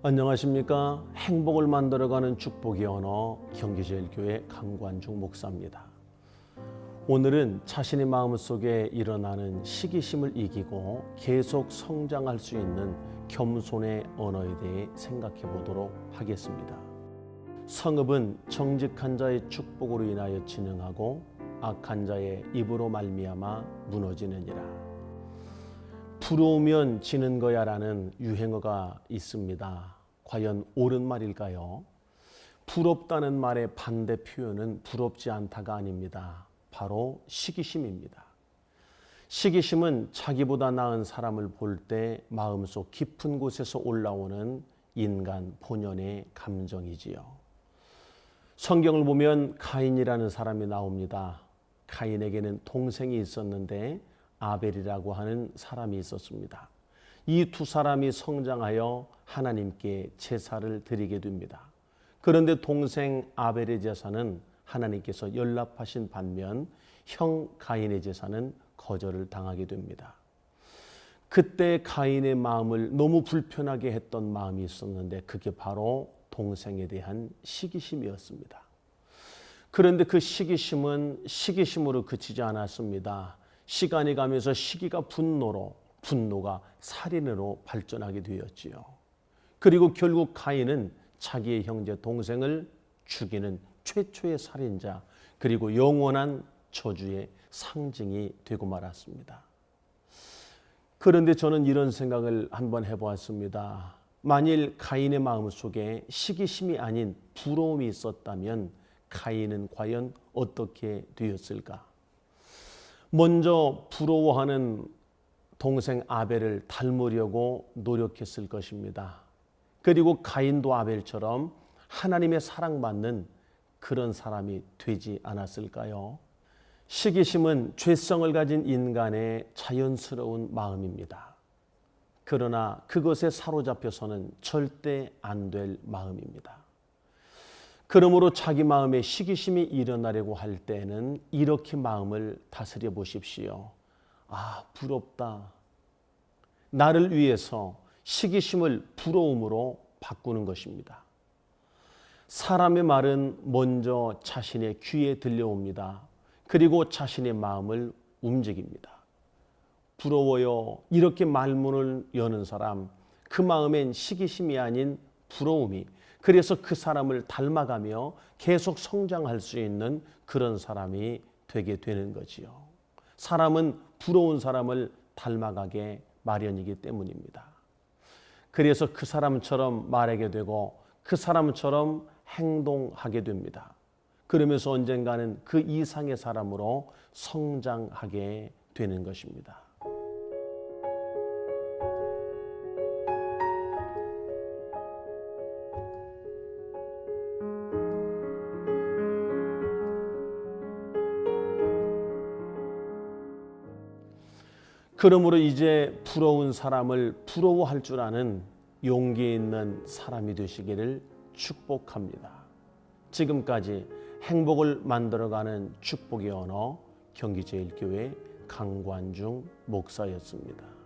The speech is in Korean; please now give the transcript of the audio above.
안녕하십니까. 행복을 만들어가는 축복의 언어 경기제일교회 강관중 목사입니다. 오늘은 자신의 마음속에 일어나는 시기심을 이기고 계속 성장할 수 있는 겸손의 언어에 대해 생각해 보도록 하겠습니다. 성읍은 정직한 자의 축복으로 인하여 진흥하고 악한 자의 입으로 말미암아 무너지느니라. 부러우면 지는 거야 라는 유행어가 있습니다. 과연 옳은 말일까요? 부럽다는 말의 반대 표현은 부럽지 않다가 아닙니다. 바로 시기심입니다. 시기심은 자기보다 나은 사람을 볼 때 마음속 깊은 곳에서 올라오는 인간 본연의 감정이지요. 성경을 보면 가인이라는 사람이 나옵니다. 가인에게는 동생이 있었는데 아벨이라고 하는 사람이 있었습니다. 이 두 사람이 성장하여 하나님께 제사를 드리게 됩니다. 그런데 동생 아벨의 제사는 하나님께서 연락하신 반면 형 가인의 제사는 거절을 당하게 됩니다. 그때 가인의 마음을 너무 불편하게 했던 마음이 있었는데 그게 바로 동생에 대한 시기심이었습니다. 그런데 그 시기심은 시기심으로 그치지 않았습니다. 시간이 가면서 시기가 분노로, 분노가 살인으로 발전하게 되었지요. 그리고 결국 가인은 자기의 형제 동생을 죽이는 최초의 살인자, 그리고 영원한 저주의 상징이 되고 말았습니다. 그런데 저는 이런 생각을 한번 해보았습니다. 만일 가인의 마음속에 시기심이 아닌 부러움이 있었다면 가인은 과연 어떻게 되었을까? 먼저 부러워하는 동생 아벨을 닮으려고 노력했을 것입니다. 그리고 가인도 아벨처럼 하나님의 사랑받는 그런 사람이 되지 않았을까요? 시기심은 죄성을 가진 인간의 자연스러운 마음입니다. 그러나 그것에 사로잡혀서는 절대 안 될 마음입니다. 그러므로 자기 마음에 시기심이 일어나려고 할 때는 이렇게 마음을 다스려 보십시오. 아, 부럽다. 나를 위해서 시기심을 부러움으로 바꾸는 것입니다. 사람의 말은 먼저 자신의 귀에 들려옵니다. 그리고 자신의 마음을 움직입니다. 부러워요. 이렇게 말문을 여는 사람, 그 마음엔 시기심이 아닌 부러움이, 그래서 그 사람을 닮아가며 계속 성장할 수 있는 그런 사람이 되게 되는 거지요. 사람은 부러운 사람을 닮아가게 마련이기 때문입니다. 그래서 그 사람처럼 말하게 되고 그 사람처럼 행동하게 됩니다. 그러면서 언젠가는 그 이상의 사람으로 성장하게 되는 것입니다. 그러므로 이제 부러운 사람을 부러워할 줄 아는 용기 있는 사람이 되시기를 축복합니다. 지금까지 행복을 만들어가는 축복의 언어 경기제일교회 강관중 목사였습니다.